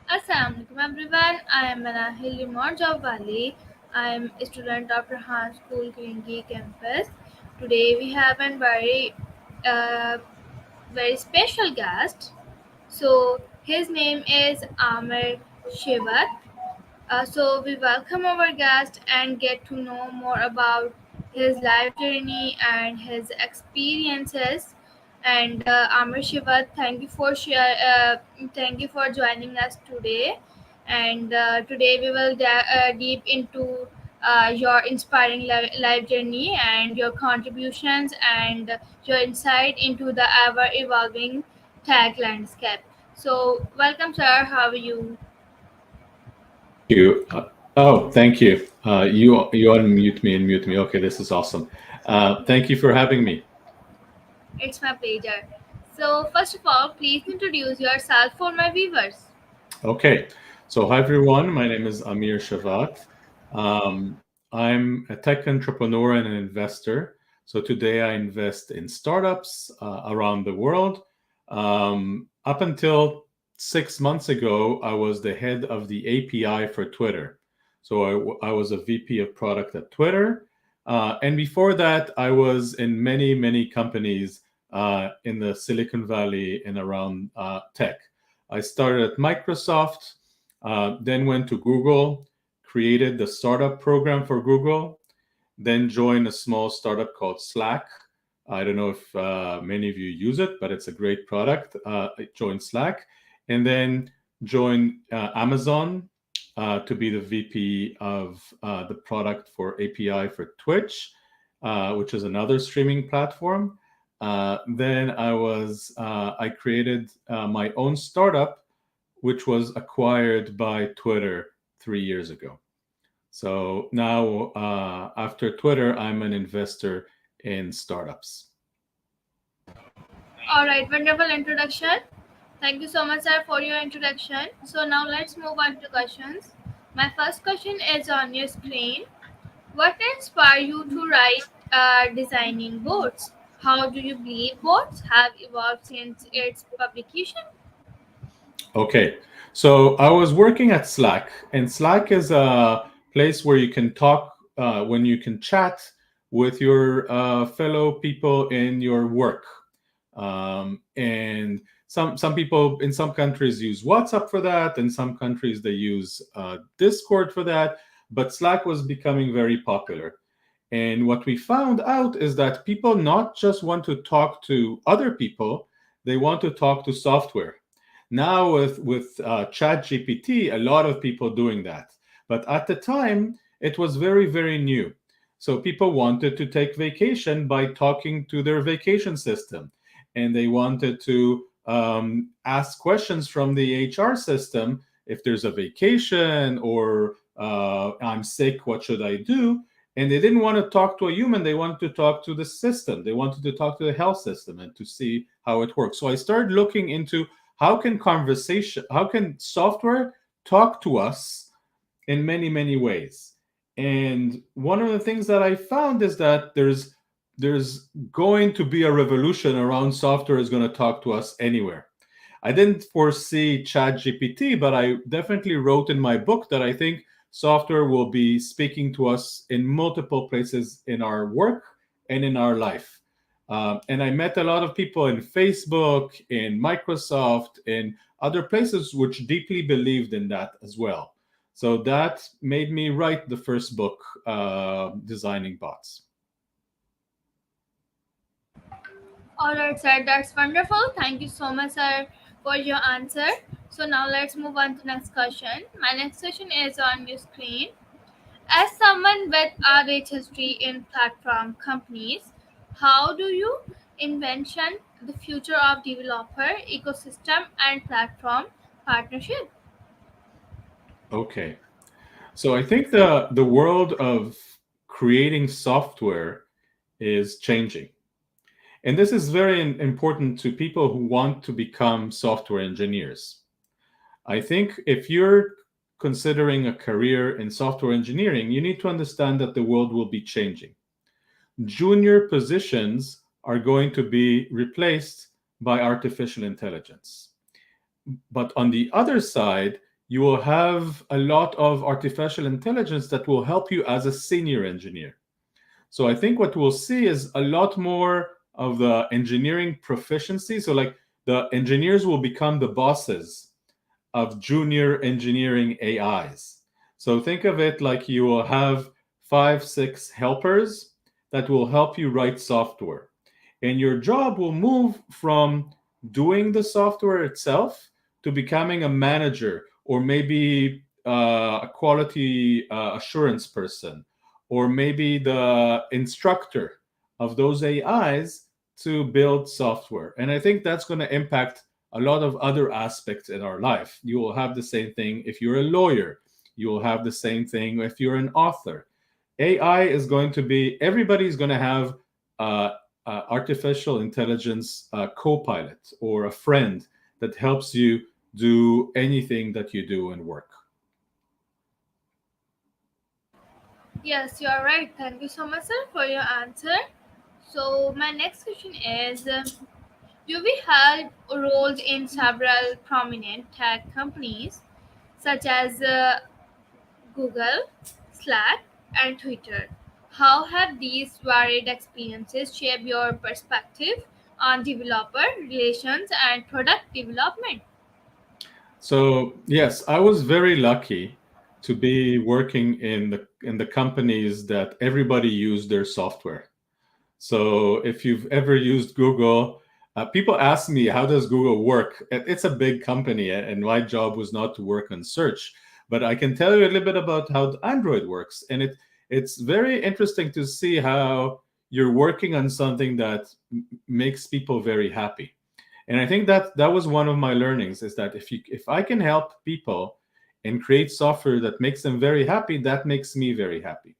Assalamualaikum everyone. I am Manahil Limor Jawali. I am a student of Rehan School, Korangi Campus. Today we have a uh, very special guest. So his name is Amir Shevat. So we welcome our guest and get to know more about his life journey and his experiences. And Amir Shiva, thank you for joining us today. And today we will deep into your inspiring life journey and your contributions and your insight into the ever evolving tech landscape. So welcome, sir. How are you? Thank you. Thank you. You unmute me and mute me. Okay, this is awesome. Thank you for having me. It's my pleasure. So, first of all, please introduce yourself for my viewers. Okay, so hi everyone. My name is Amir Shevat. Um, I'm a tech entrepreneur and an investor. So today I invest in startups around the world. Up until 6 months ago, I was the head of the API for Twitter. So I was a VP of product at Twitter. And before that, I was in many, many companies in the Silicon Valley and around tech. I started at Microsoft, then went to Google, created the startup program for Google, then joined a small startup called Slack. I don't know if many of you use it, but it's a great product. I joined Slack, and then joined Amazon to be the VP of the product for API for Twitch, which is another streaming platform. Then I created my own startup, which was acquired by Twitter 3 years ago. So now, after Twitter, I'm an investor in startups. All right, wonderful introduction. Thank you so much, sir, for your introduction. So, now let's move on to questions. My first question is on your screen. What inspired you to write designing boards? How do you believe boards have evolved since its publication? Okay, so I was working at Slack, and Slack is a place where you can talk, when you can chat with your fellow people in your work. And some people in some countries use WhatsApp for that, in some countries they use Discord for that. But Slack was becoming very popular. And what we found out is that people not just want to talk to other people, they want to talk to software. Now with ChatGPT, a lot of people doing that. But at the time, it was very, very new. So people wanted to take vacation by talking to their vacation system, and they wanted to ask questions from the HR system if there's a vacation, or I'm sick, what should I do? And they didn't want to talk to a human, they wanted to talk to the system, they wanted to talk to the health system and to see how it works. So I started looking into how can software talk to us in many, many ways. And one of the things that I found is that there's going to be a revolution around software is going to talk to us anywhere. I didn't foresee ChatGPT, but I definitely wrote in my book that I think software will be speaking to us in multiple places in our work and in our life. And I met a lot of people in Facebook, in Microsoft, in other places which deeply believed in that as well. So that made me write the first book, Designing Bots. All right, sir, that's wonderful. Thank you so much, sir, for your answer. So, now let's move on to next question. My next question is on your screen. As someone with a rich history in platform companies, how do you envision the future of developer ecosystem and platform partnership? Okay. So I think the world of creating software is changing. And this is very important to people who want to become software engineers. I think if you're considering a career in software engineering, you need to understand that the world will be changing. Junior positions are going to be replaced by artificial intelligence. But on the other side, you will have a lot of artificial intelligence that will help you as a senior engineer. So I think what we'll see is a lot more of the engineering proficiency. So, like, the engineers will become the bosses of junior engineering AIs. So think of it like you will have five, six helpers that will help you write software. And your job will move from doing the software itself to becoming a manager, or maybe a quality assurance person, or maybe the instructor of those AIs to build software. And I think that's going to impact a lot of other aspects in our life. You will have the same thing if you're a lawyer. You will have the same thing if you're an author. AI is going to be, everybody's going to have artificial intelligence co-pilot or a friend that helps you do anything that you do in work. Yes, you are right. Thank you so much, sir, for your answer. So, my next question is do we have roles in several prominent tech companies such as Google, Slack, and Twitter? How have these varied experiences shaped your perspective on developer relations and product development? So yes, I was very lucky to be working in the companies that everybody used their software. So if you've ever used Google, people ask me, how does Google work? It's a big company, and my job was not to work on search. But I can tell you a little bit about how Android works. And it's very interesting to see how you're working on something that makes people very happy. And I think that that was one of my learnings, is that if I can help people and create software that makes them very happy, that makes me very happy.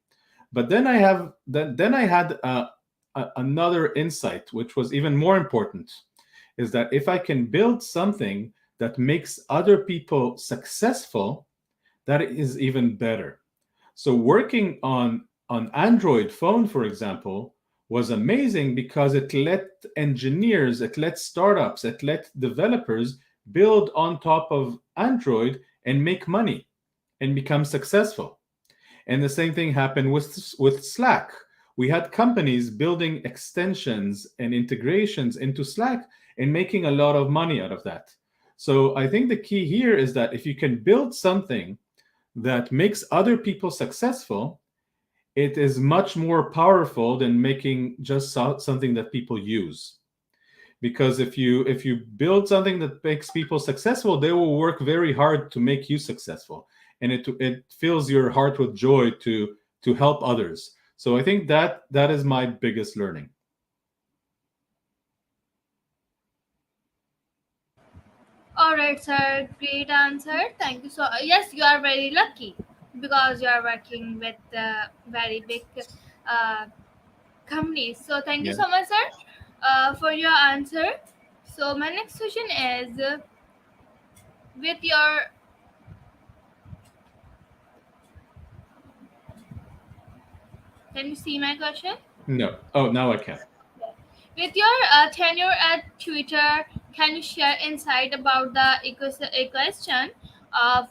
But then I had another insight, which was even more important, is that if I can build something that makes other people successful, that is even better. So working on Android phone, for example, was amazing because it let engineers, it let startups, it let developers build on top of Android and make money and become successful. And the same thing happened with Slack. We had companies building extensions and integrations into Slack and making a lot of money out of that. So I think the key here is that if you can build something that makes other people successful, it is much more powerful than making just something that people use. Because if you build something that makes people successful, they will work very hard to make you successful, and it fills your heart with joy to help others. So I think that is my biggest learning. All right, sir. Great answer. Thank you so. Yes, you are very lucky because you are working with very big uh, companies. So thank you Yeah. so much, sir, for your answer. So my next question is, with your can you see my question? No. Oh, now I can. With your tenure at Twitter, can you share insight about the ecosystem of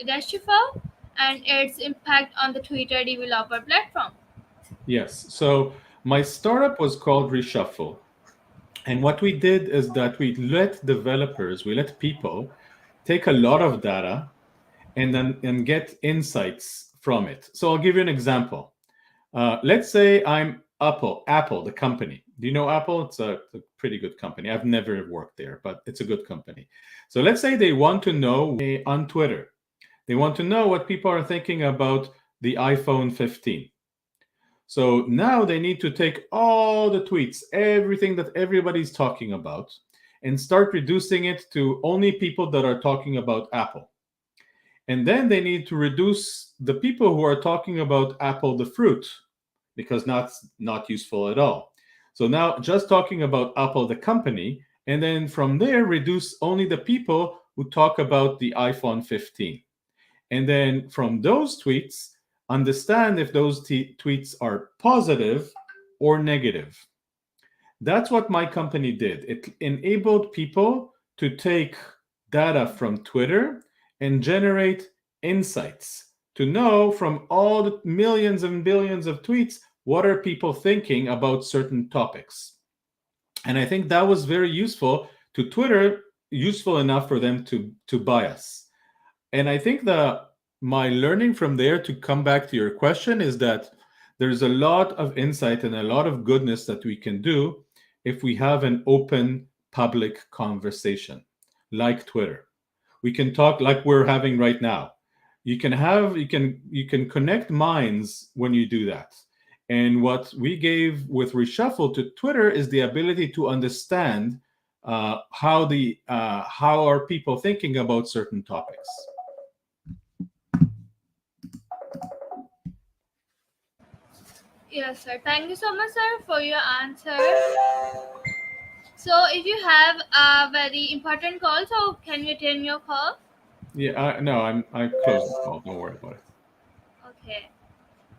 Reshuffle and its impact on the Twitter developer platform? Yes. So my startup was called Reshuffle. And what we did is that we let people take a lot of data and get insights from it. So I'll give you an example. Let's say I'm Apple, the company. Do you know Apple? It's a pretty good company. I've never worked there, but it's a good company. So let's say they want to know on Twitter. They want to know what people are thinking about the iPhone 15. So now they need to take all the tweets, everything that everybody's talking about, and start reducing it to only people that are talking about Apple. And then they need to reduce the people who are talking about Apple the fruit, because that's not useful at all. So now just talking about Apple the company, and then from there reduce only the people who talk about the iPhone 15. And then from those tweets, understand if those tweets are positive or negative. That's what my company did. It enabled people to take data from Twitter and generate insights to know from all the millions and billions of tweets what are people thinking about certain topics. And I think that was very useful to Twitter, useful enough for them to buy us. And I think the my learning from there, to come back to your question, is that there's a lot of insight and a lot of goodness that we can do if we have an open public conversation like Twitter. We can talk like we're having right now. You can connect minds when you do that. And what we gave with Reshuffle to Twitter is the ability to understand how are people thinking about certain topics. Yes, sir. Thank you so much, sir, for your answer. So, if you have a very important call, so can you attend your call? Yeah, no, I closed the call. Don't worry about it. Okay.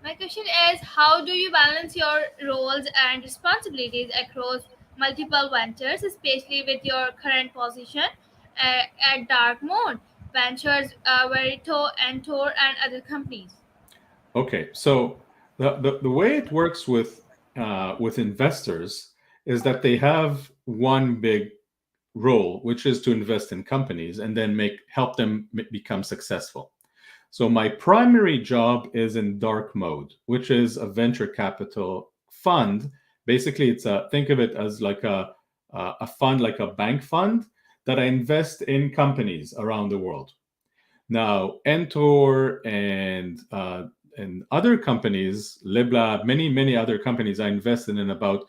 My question is, how do you balance your roles and responsibilities across multiple ventures, especially with your current position at Dark Mode, Ventures, Verito, and Tor, and other companies? Okay, so the way it works with investors is that they have one big role, which is to invest in companies and then help them become successful. So my primary job is in dark mode, which is a venture capital fund. Basically, it's a think of it as like a fund, like a bank fund that I invest in companies around the world. Now, Entor and other companies, LibLab, many other companies, I invested in about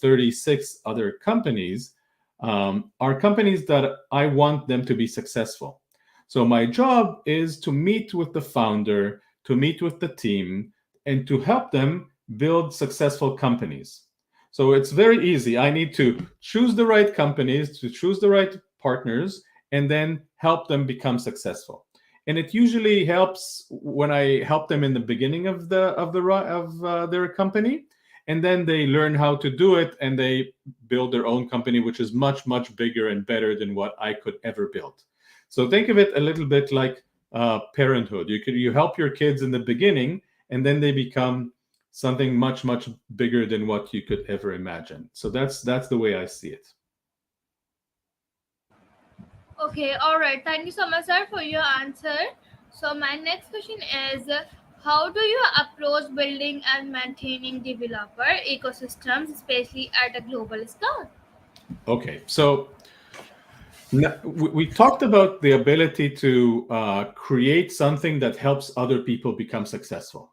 36 other companies, are companies that I want them to be successful. So my job is to meet with the founder, to meet with the team, and to help them build successful companies. So it's very easy. I need to choose the right companies, to choose the right partners, and then help them become successful. And it usually helps when I help them in the beginning of their company, and then they learn how to do it, and they build their own company, which is much bigger and better than what I could ever build. So think of it a little bit like parenthood. You help your kids in the beginning, and then they become something much bigger than what you could ever imagine. So that's the way I see it. Okay, all right. Thank you so much, sir, for your answer. So, my next question is, how do you approach building and maintaining developer ecosystems, especially at a global scale? Okay, so we talked about the ability to create something that helps other people become successful.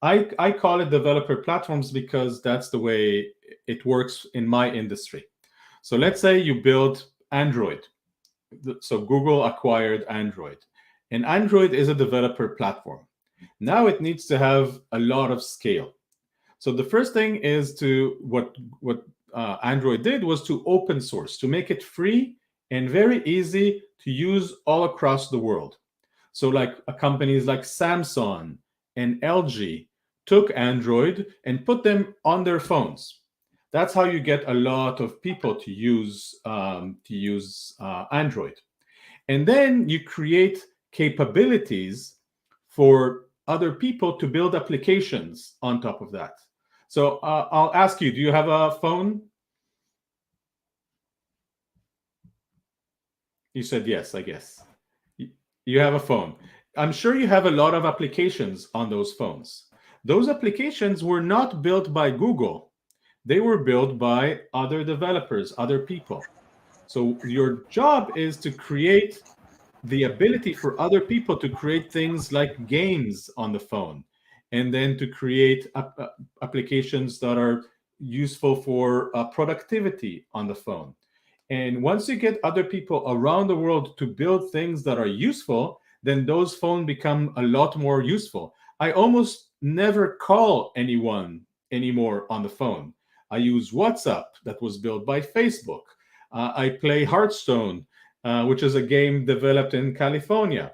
I call it developer platforms because that's the way it works in my industry. So let's say you build Android. So Google acquired Android, and Android is a developer platform. Now it needs to have a lot of scale. So the first thing is to what Android did was to open source, to make it free and very easy to use all across the world. So like companies like Samsung and LG took Android and put them on their phones. That's how you get a lot of people to use Android. And then you create capabilities for other people to build applications on top of that. So I'll ask you, do you have a phone? You said yes, I guess. You have a phone. I'm sure you have a lot of applications on those phones. Those applications were not built by Google. They were built by other developers, other people. So your job is to create the ability for other people to create things like games on the phone, and then to create applications that are useful for productivity on the phone. And once you get other people around the world to build things that are useful, then those phones become a lot more useful. I almost never call anyone anymore on the phone. I use WhatsApp that was built by Facebook. I play Hearthstone, which is a game developed in California.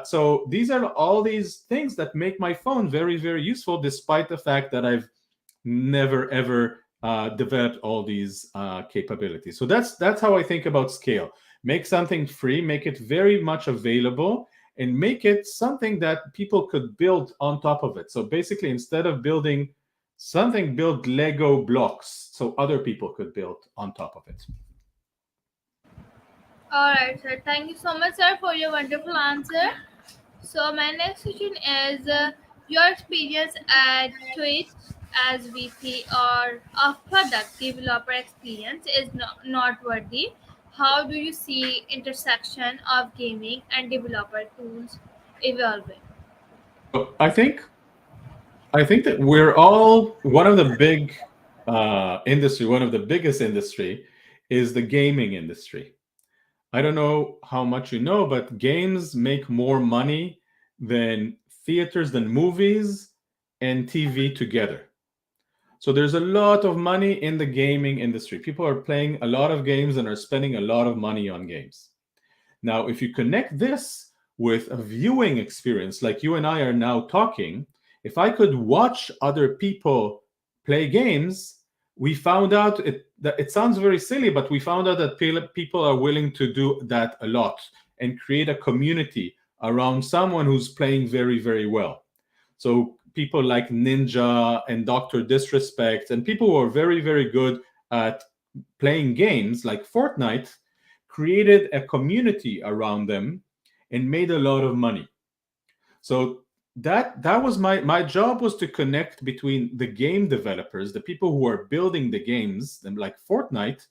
So these are all these things that make my phone very useful, despite the fact that I've never ever developed all these capabilities. So that's how I think about scale. Make something free, make it very much available, and make it something that people could build on top of it. So basically, instead of building something, build Lego blocks so other people could build on top of it. All right, sir. Thank you so much, sir, for your wonderful answer. So my next question is your experience at Twitch as VP or of product developer experience is noteworthy. How do you see intersection of gaming and developer tools evolving? So I think that we're all one of the big industry, one of the biggest industry is the gaming industry. I don't know how much you know, but games make more money than theaters, than movies and TV together. So there's a lot of money in the gaming industry. People are playing a lot of games and are spending a lot of money on games. Now, if you connect this with a viewing experience, like you and I are now talking, if I could watch other people play games, we found out that it sounds very silly, but we found out that people are willing to do that a lot and create a community around someone who's playing very, very well. So people like Ninja and Dr. Disrespect and people who are very, very good at playing games like Fortnite created a community around them and made a lot of money. So that was my job was to connect between the game developers, the people who are building the games, them like Fortnite,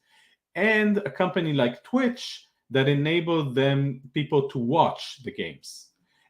and a company like Twitch that enabled them people to watch the games.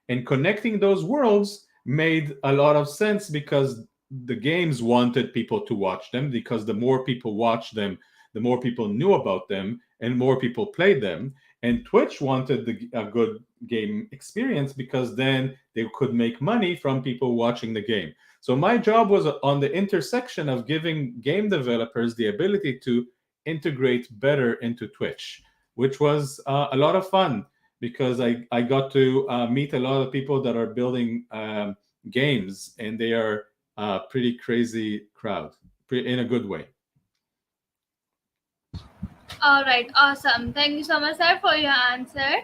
And connecting those worlds made a lot of sense because the games wanted people to watch them because the more people watched them, the more people knew about them and more people played them. And Twitch wanted a good game experience because then they could make money from people watching the game. So my job was on the intersection of giving game developers the ability to integrate better into Twitch, which was a lot of fun because I got to meet a lot of people that are building games and they are a pretty crazy crowd in a good way. All right, awesome. Thank you so much, sir, for your answer.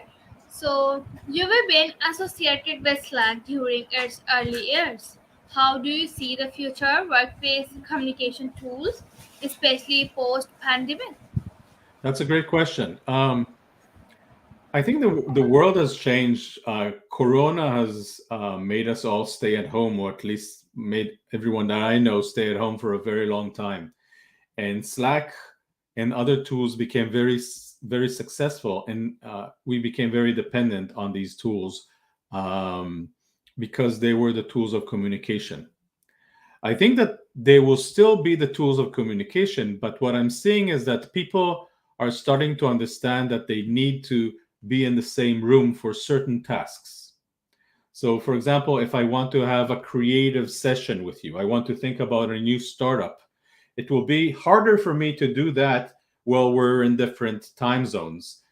So, you have been associated with Slack during its early years. How do you see the future workplace communication tools, especially post pandemic? That's a great question. I think the world has changed. Corona has made us all stay at home, or at least made everyone that I know stay at home for a very long time. And Slack and other tools became very successful, and we became very dependent on these tools um, because they were the tools of communication. I think that they will still be the tools of communication, but what I'm seeing is that people are starting to understand that they need to be in the same room for certain tasks. So, for example, if I want to have a creative session with you, I want to think about a new startup, it will be harder for me to do that while we're in different time zones.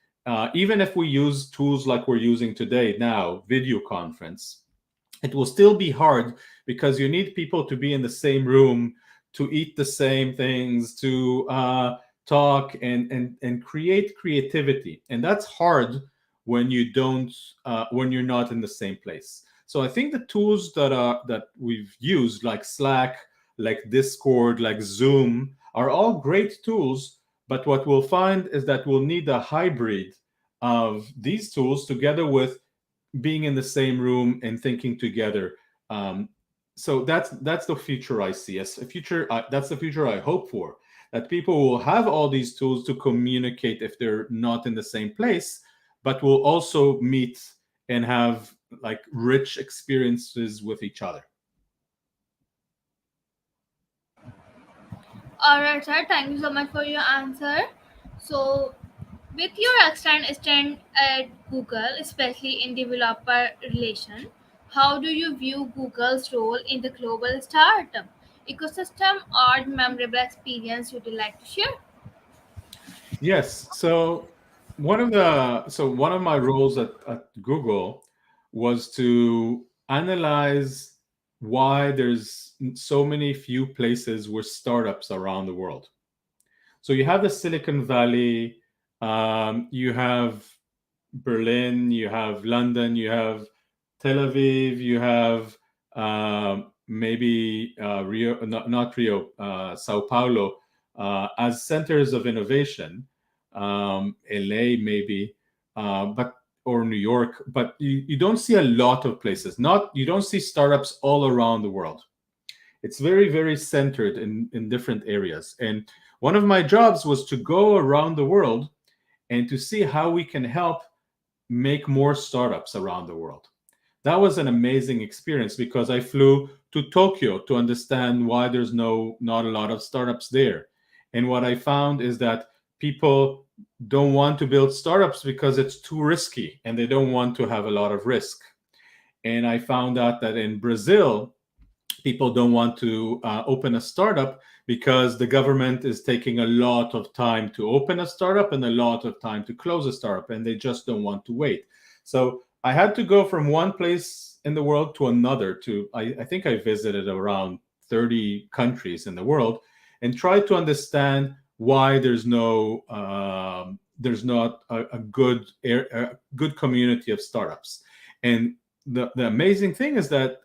Even if we use tools like we're using today now, video conference, it will still be hard because you need people to be in the same room to eat the same things to talk and create creativity, and that's hard when you don't when you're not in the same place. So I think the tools that we've used like Slack, like Discord, like Zoom are all great tools, but what we'll find is that we'll need a hybrid of these tools together with being in the same room and thinking together. Um, so that's the future I see as a future. That's the future I hope for. That people will have all these tools to communicate if they're not in the same place, but will also meet and have like rich experiences with each other. All right, sir. Thank you so much for your answer. So, with your stand at Google, especially in developer relation, how do you view Google's role in the global startup ecosystem or memorable experience you'd like to share? Yes. So one of my roles at Google was to analyze why there's so many few places with startups around the world. So you have the Silicon Valley, You have Berlin, you have London, you have Tel Aviv, you have maybe Rio, not Rio, Sao Paulo, as centers of innovation. LA maybe, but or New York, but you don't see a lot of places. Not you don't see startups all around the world. It's very very centered in different areas. And one of my jobs was to go around the world and to see how we can help make more startups around the world. That was an amazing experience because I flew to Tokyo to understand why there's not a lot of startups there. And what I found is that people don't want to build startups because it's too risky and they don't want to have a lot of risk. And I found out that in Brazil, people don't want to open a startup because the government is taking a lot of time to open a startup and a lot of time to close a startup, and they just don't want to wait. So I had to go from one place in the world to another. I think I visited around 30 countries in the world and tried to understand why there's not a good community of startups. And the amazing thing is that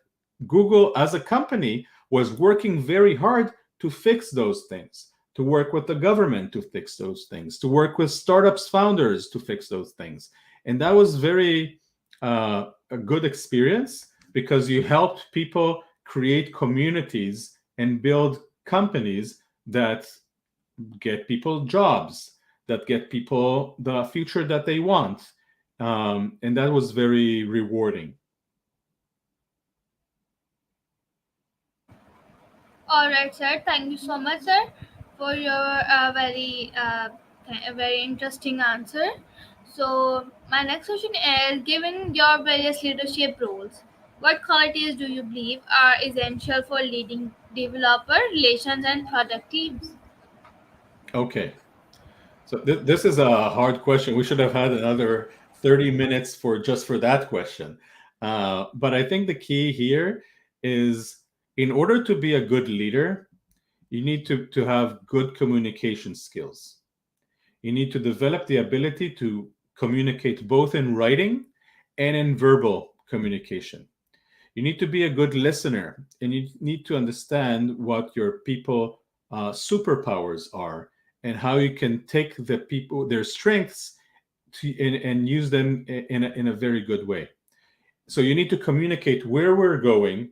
Google as a company was working very hard to fix those things, to work with the government to fix those things, to work with startups founders to fix those things. And that was very a good experience because you helped people create communities and build companies that get people jobs, that get people the future that they want. And that was very rewarding. All right, sir. Thank you so much, sir, for your very interesting answer. So, my next question is: given your various leadership roles, what qualities do you believe are essential for leading developer relations and product teams? Okay. So this is a hard question. We should have had another 30 minutes for just for that question. But I think the key here is in order to be a good leader, you need to have good communication skills. You need to develop the ability to communicate both in writing and in verbal communication. You need to be a good listener and you need to understand what your people superpowers are and how you can take the people their strengths and use them in a very good way. So you need to communicate where we're going,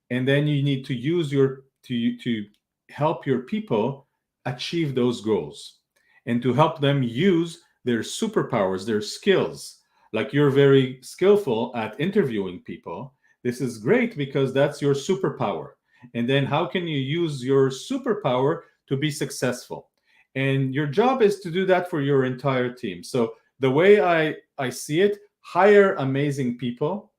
and then you need to use your to help your people achieve those goals and to help them use their superpowers, their skills. Like you're very skillful at interviewing people. This is great because that's your superpower. And then how can you use your superpower to be successful? And your job is to do that for your entire team. So the way I see it, hire amazing people,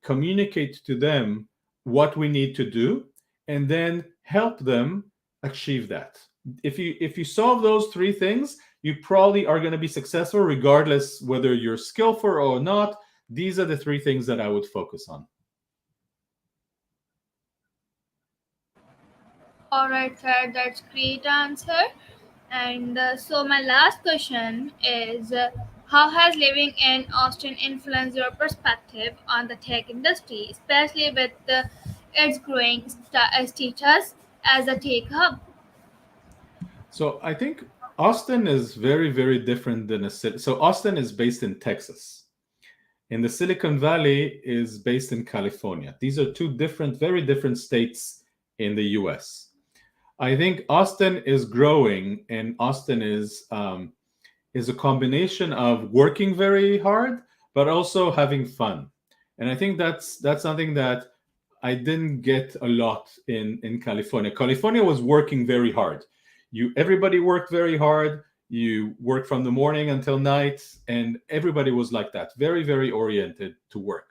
communicate to them what we need to do, and then help them achieve that. If you solve those three things, you probably are going to be successful regardless whether you're skillful or not. These are the three things that I would focus on. All right, sir. That's great answer. And so my last question is, how has living in Austin influenced your perspective on the tech industry, especially with its growing status as a tech hub? So I think Austin is very, very different than a city. So Austin is based in Texas, and the Silicon Valley is based in California. These are two different, very different states in the US. I think Austin is growing, and Austin is a combination of working very hard, but also having fun. And I think that's something that I didn't get a lot in California. California was working very hard. Everybody worked very hard. You work from the morning until night, and everybody was like that, very very oriented to work.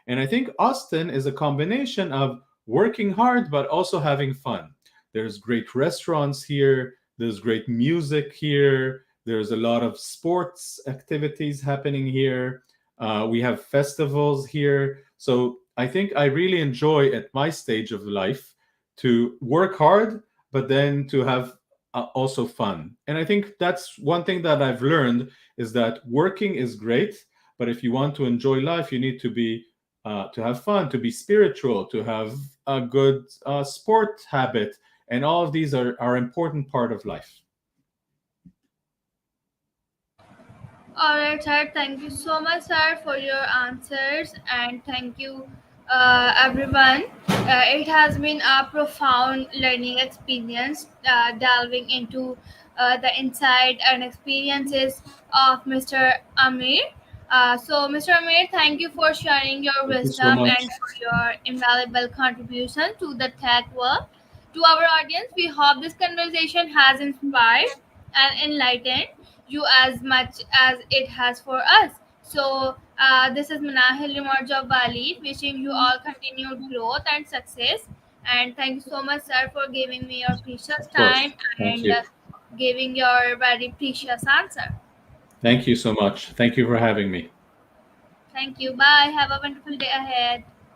And I think Austin is a combination of working hard but also having fun. There's great restaurants here. There's great music here. There's a lot of sports activities happening here. We have festivals here. So I think I really enjoy at my stage of life to work hard, but then to have also fun. And I think that's one thing that I've learned is that working is great, but if you want to enjoy life, you need to be to have fun, to be spiritual, to have a good sport habit, and all of these are important part of life. All right, sir. Thank you so much, sir, for your answers, and thank you, everyone. It has been a profound learning experience, delving into the insight and experiences of Mr. Amir. Mr. Amir, thank you for sharing your Thank you so wisdom much. and for your invaluable contribution to the tech world. To our audience, we hope this conversation has inspired and enlightened you as much as it has for us. This is Manahil Rimorja Bali, wishing you all continued growth and success. And thank you so much, sir, for giving me your precious Of time course. Thank and you. giving your very precious answer. Thank you so much. Thank you for having me. Thank you. Bye. Have a wonderful day ahead.